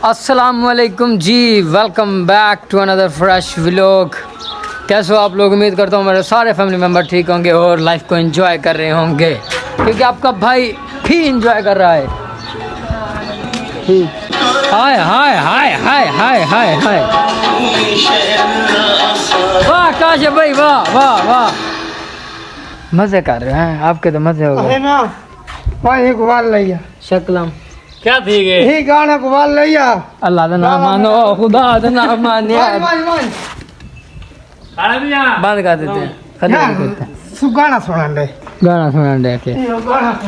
अस्सलामुअलैकुम जी, welcome back to another fresh vlog. कैसे हो आप लोग? उम्मीद करता हूँ मेरे सारे फैमिली मेम्बर ठीक होंगे और लाइफ को एंजॉय कर रहे होंगे, क्योंकि आपका भाई भी एंजॉय कर रहा है। हाय हाय हाय हाय हाय हाय हाय, वाह काश भाई, वाह वाह वाह, मजे कर रहे हैं। आपके तो मजे हो गए ना भाई। गुबाल लिया शक्लम क्या थी गए ही गाना गुबाल लिया। अल्लाह का नाम मानो, खुदा का नाम मानो। बंद कर देते हैं, खाली कर देते हैं। गाना सुना दे, गाना सुना दे के।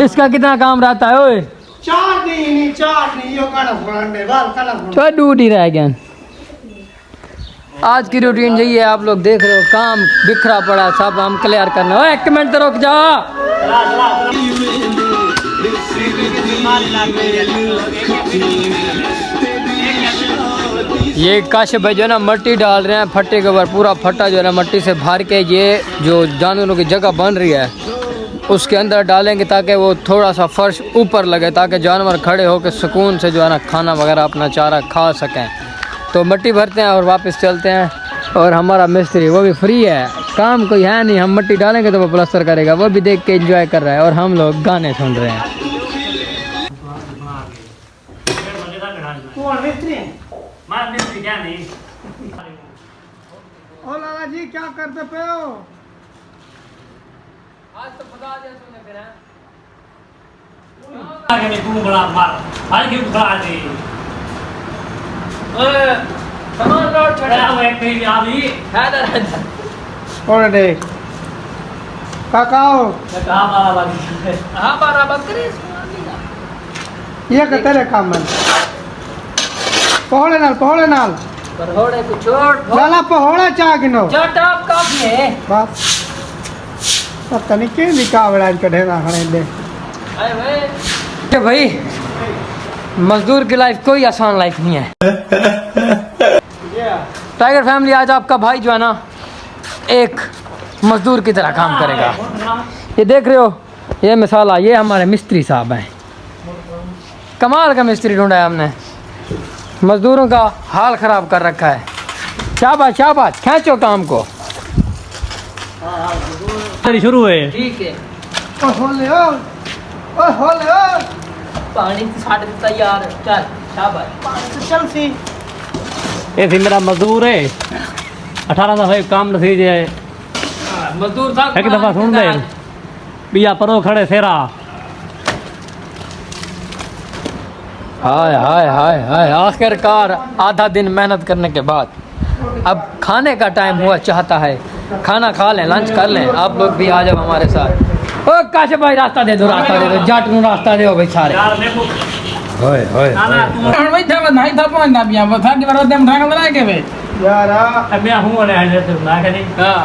इसका कितना काम रहता है ओए? 4 दिन यो गाना सुना दे, बाल गाना सुना। तो ड्यूटी रह गया। आज की रूटीन यही है, आप लोग देख रहे हो, काम बिखरा पड़ा, सब हम क्लियर करना। ओए 1 मिनट रुक जा। ये काशिफ भाई जो है ना मट्टी डाल रहे हैं फट्टे के ऊपर। पूरा फट्टा जो है ना मट्टी से भर के ये जो जानवरों की जगह बन रही है उसके अंदर डालेंगे, ताकि वो थोड़ा सा फर्श ऊपर लगे, ताकि जानवर खड़े होकर सुकून से जो है ना खाना वगैरह अपना चारा खा सकें। तो मट्टी भरते हैं और वापस चलते हैं। और हमारा मिस्त्री वो भी फ्री है, काम कोई है नहीं। हम मट्टी डालेंगे तो वो प्लास्टर करेगा, वो भी देख के एंजॉय कर रहा है और हम लोग गाने सुन रहे हैं। ओ लाला जी क्या करते पे हो? आज तो खुदा दे सुने फिर हैं। आगे तू बड़ा मार आज की बुला दे। ओए सामान रोड चढ़ा हुआ एक पे आदमी हैदर और दे काकाओ कहां मारा बाकी। हां बराबर करे ये के तेरे काम में पहोड़े नाल पर होड़े को छोड़ लाला पहोड़ा चाह गिनो जट आप काफी है बस। पता नहीं के निकावड़ा इनका ढेरा खड़े दे। अरे भाई मजदूर की लाइफ कोई आसान लाइफ नहीं है। टाइगर फैमिली, आज आपका भाई जो है ना एक मजदूर की तरह काम करेगा। ये देख रहे हो, ये मिसाला, ये हमारे मिस्त्री साहब हैं। कमाल का मिस्त्री ढूंढा है हमने, मजदूरों का हाल ख़राब कर रखा है। शाबाश शाबाश, खींचो काम को। शुरू है ठीक है, ओ होले पानी तो साढ़े तैयार है, चल शाबाश। पानी से चल सी। ये थी मेरा मजदूर है 18 दफे काम नसीज है। मजदूर साहब एक दफा सुन दे बिया परो खड़े सेरा। हाय हाय हाय हाय, आखिरकार आधा दिन मेहनत करने के बाद अब खाने का टाइम हुआ चाहता है। खाना खा लें, लंच कर लें। आप लोग भी आ जाओ हमारे साथ। ओ काशिफ भाई रास्ता दे दो, रास्ता दे दो, जट नू रास्ता दो भाई सारे। यार देखो होय होय भाई था भाई था पॉइंट आप यहां पर था कि बार दम ढंग बना के भाई यारा अब मैं हूं वाले है तो ना करी हां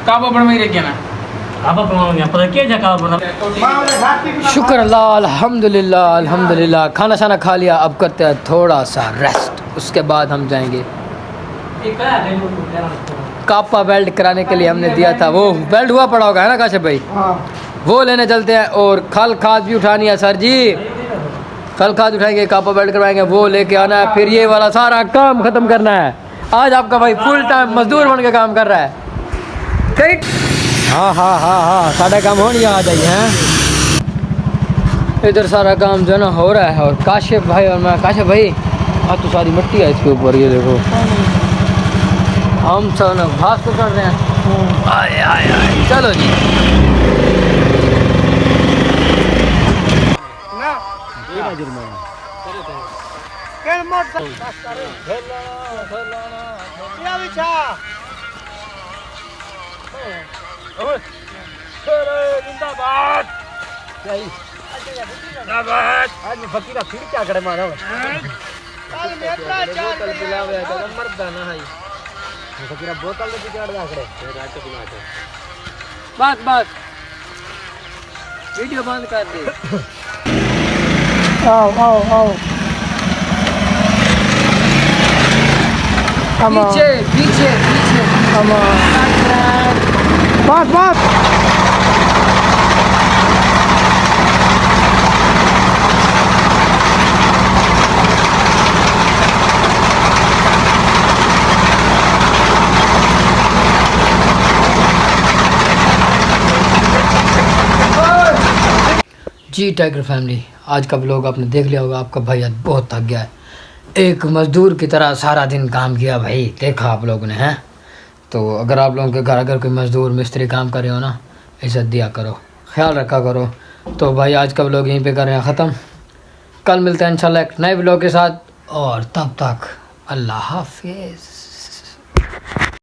काबो पर में रखे ना अब बनाऊंगा पर क्या जगह बना। मामले घाटी की शुक्र अल्लाह, अल्हम्दुलिल्लाह अल्हम्दुलिल्लाह। खाना शाना खा लिया, अब करते हैं थोड़ा सा रेस्ट, उसके बाद हम जाएंगे। कापा वेल्ड कराने के लिए हमने दिया था, वो वेल्ड हुआ पड़ा होगा है ना काशिफ भाई? हां वो लेने चलते हैं। और खल खाद भी उठानी है सर जी, खल खाद उठाएंगे, कापा बेल्ट करवाएंगे, वो लेके आना है, फिर ये वाला सारा काम खत्म करना है। आज आपका भाई फुल टाइम मजदूर बन के काम कर रहा है। ठीक, हाँ हाँ हाँ हाँ, सारा काम हो नहीं आ जाइए हैं। इधर सारा काम जो है ना हो रहा है। और काशिफ भाई और मैं, काशिफ भाई आज तो सारी मिट्टी है इसके ऊपर, ये देखो। हम सब ना घास को कर रहे हैं। आए आए आए, चलो जी। केल मोट क्या बिछा जिंदाबाद जिंदाबाद। आज मैं फकीरा फिर क्या करे मारा कल नेत्रा बोतल पिलावे तो मरदा ना है। फकीरा बोतल में बिगाड़ दे आखड़े रात को बिना के बस बस, वीडियो बंद कर दे। आओ पीछे पीछे पीछे, बस जी टाइगर फैमिली, आज का ब्लॉग आपने देख लिया होगा। आपका भाई आज बहुत थक गया है, एक मज़दूर की तरह सारा दिन काम किया भाई, देखा आप लोगों ने हैं। तो अगर आप लोगों के घर अगर कोई मज़दूर मिस्त्री काम कर रहे हो ना, इज़्ज़त दिया करो, ख्याल रखा करो। तो भाई आज का ब्लॉग यहीं पे कर रहे हैं ख़त्म। कल मिलते हैं इंशाल्लाह एक नए ब्लॉग के साथ, और तब तक अल्लाह हाफिज़।